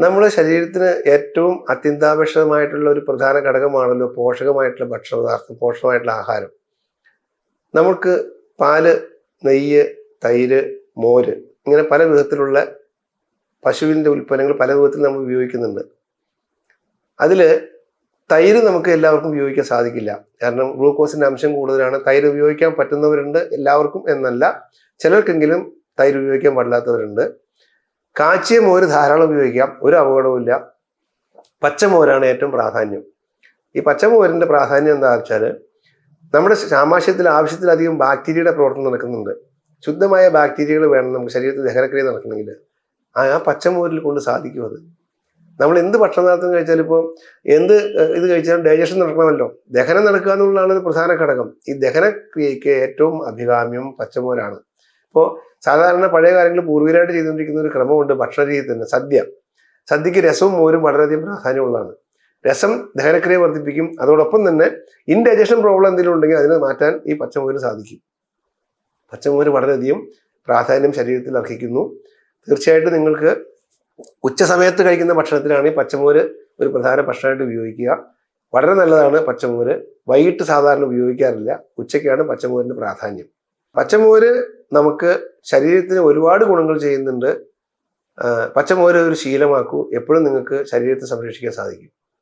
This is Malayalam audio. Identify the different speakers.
Speaker 1: നമ്മുടെ ശരീരത്തിന് ഏറ്റവും അത്യന്താപേക്ഷിതമായിട്ടുള്ള ഒരു പ്രധാന ഘടകമാണല്ലോ പോഷകമായിട്ടുള്ള ഭക്ഷണപദാർത്ഥം, പോഷകമായിട്ടുള്ള ആഹാരം. നമുക്ക് പാല്, നെയ്യ്, തൈര്, മോര് ഇങ്ങനെ പല വിധത്തിലുള്ള പശുവിൻ്റെ ഉൽപ്പന്നങ്ങൾ പല വിധത്തിൽ നമ്മൾ ഉപയോഗിക്കുന്നുണ്ട്. അതിൽ തൈര് നമുക്ക് എല്ലാവർക്കും ഉപയോഗിക്കാൻ സാധിക്കില്ല. കാരണം ഗ്ലൂക്കോസിൻ്റെ അംശം കൂടുതലാണ്. തൈര് ഉപയോഗിക്കാൻ പറ്റുന്നവരുണ്ട്, എല്ലാവർക്കും എന്നല്ല. ചിലർക്കെങ്കിലും തൈര് ഉപയോഗിക്കാൻ പാടില്ലാത്തവരുണ്ട്. കാച്ചിയ മോര് ധാരാളം ഉപയോഗിക്കാം, ഒരു അപകടവുമില്ല. പച്ചമോരാണ് ഏറ്റവും പ്രാധാന്യം. ഈ പച്ചമോരിൻ്റെ പ്രാധാന്യം എന്താണെന്ന് വെച്ചാൽ നമ്മുടെ ആമാശയത്തിൽ ആവശ്യത്തിലധികം ബാക്ടീരിയയുടെ പ്രവർത്തനം നടക്കുന്നുണ്ട്. ശുദ്ധമായ ബാക്ടീരിയകൾ വേണം നമുക്ക് ശരീരത്തിൽ ദഹനക്രിയ നടക്കണമെങ്കിൽ. ആ പച്ചമോരിൽ കൊണ്ട് സാധിക്കും അത്. നമ്മൾ എന്ത് ഭക്ഷണപദാർത്ഥം കഴിച്ചാലും ഇപ്പോൾ എന്ത് ഇത് കഴിച്ചാലും ഡൈജഷൻ നടക്കണമല്ലോ. ദഹനം നടക്കുക എന്നുള്ളതാണ് ഒരു പ്രധാന ഘടകം. ഈ ദഹനക്രിയയ്ക്ക് ഏറ്റവും അഭികാമ്യം പച്ചമോരാണ്. ഇപ്പോൾ സാധാരണ പഴയ കാലങ്ങളിൽ പൂർവികരായിട്ട് ചെയ്തുകൊണ്ടിരിക്കുന്ന ഒരു ക്രമമുണ്ട് ഭക്ഷണ രീതി തന്നെ. സദ്യക്ക് രസവും മോരും വളരെയധികം പ്രാധാന്യമുള്ളതാണ്. രസം ദഹനക്രിയ വർദ്ധിപ്പിക്കും. അതോടൊപ്പം തന്നെ ഇൻഡൈജഷൻ പ്രോബ്ലം എന്തെങ്കിലും ഉണ്ടെങ്കിൽ അതിനെ മാറ്റാൻ ഈ പച്ചമോര് സാധിക്കും. പച്ചമോര് വളരെയധികം പ്രാധാന്യം ശരീരത്തിൽ അർഹിക്കുന്നു. തീർച്ചയായിട്ടും നിങ്ങൾക്ക് ഉച്ച സമയത്ത് കഴിക്കുന്ന ഭക്ഷണത്തിലാണ് ഈ പച്ചമോര് ഒരു പ്രധാന ഭക്ഷണമായിട്ട് ഉപയോഗിക്കുക. വളരെ നല്ലതാണ് പച്ചമോര്. വൈകിട്ട് സാധാരണ ഉപയോഗിക്കാറില്ല. ഉച്ചയ്ക്കാണ് പച്ചമോരിന് പ്രാധാന്യം. പച്ചമോര് നമുക്ക് ശരീരത്തിന് ഒരുപാട് ഗുണങ്ങൾ ചെയ്യുന്നുണ്ട്. പച്ചമോര് ഒരു ശീലമാക്കൂ. എപ്പോഴും നിങ്ങൾക്ക് ശരീരത്തെ സംരക്ഷിക്കാൻ സാധിക്കും.